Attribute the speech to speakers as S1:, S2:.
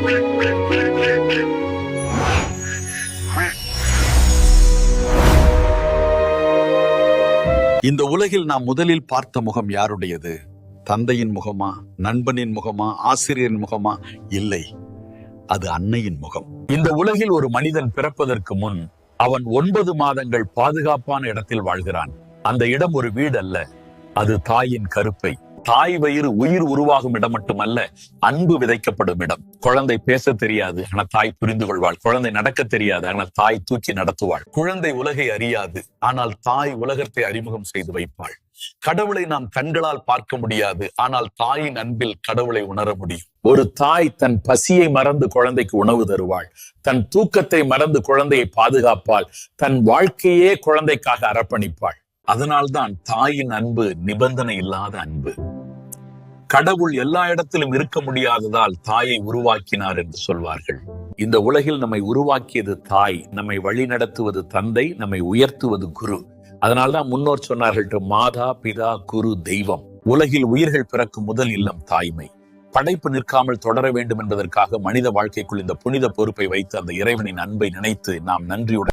S1: இந்த உலகில் நாம் முதலில் பார்த்த முகம் யாருடையது? தந்தையின் முகமா, நண்பனின் முகமா, ஆசிரியரின் முகமா? இல்லை, அது அன்னையின் முகம். இந்த உலகில் ஒரு மனிதன் பிறப்பதற்கு முன் அவன் 9 மாதங்கள் பாதுகாப்பான இடத்தில் வாழ்கிறான். அந்த இடம் ஒரு வீடு அல்ல, அது தாயின் கருப்பை. தாய் வயிறு உயிர் உருவாகும் இடம் மட்டுமல்ல, அன்பு விதைக்கப்படும் இடம். குழந்தை பேச தெரியாது, ஆனா தாய் புரிந்து கொள்வாள். குழந்தை நடக்க தெரியாது, ஆனால் தாய் தூக்கி நடத்துவாள். குழந்தை உலகை அறியாது, ஆனால் தாய் உலகத்தை அறிமுகம் செய்து வைப்பாள். கடவுளை நாம் கண்களால் பார்க்க முடியாது, ஆனால் தாயின் அன்பில் கடவுளை உணர முடியும். ஒரு தாய் தன் பசியை மறந்து குழந்தைக்கு உணவு தருவாள், தன் தூக்கத்தை மறந்து குழந்தையை பாதுகாப்பாள், தன் வாழ்க்கையே குழந்தைக்காக அர்ப்பணிப்பாள். அதனால்தான் தாயின் அன்பு நிபந்தனை இல்லாத அன்பு. கடவுள் எல்லா இடத்திலும் இருக்க முடியாததால் தாயை உருவாக்கினார் என்று சொல்வார்கள். இந்த உலகில் நம்மை உருவாக்கியது தாய், நம்மை வழி நடத்துவது தந்தை, நம்மை உயர்த்துவது குரு. அதனால்தான் முன்னோர் சொன்னார்கள், மாதா பிதா குரு தெய்வம். உலகில் உயிர்கள் பிறக்கும் முதல் இல்லம் தாய்மை. படைப்பு நிற்காமல் தொடர வேண்டும் என்பதற்காக மனித வாழ்க்கைக்குள் இந்த புனித பொறுப்பை வைத்து அந்த இறைவனின் அன்பை நினைத்து நாம் நன்றியுடன்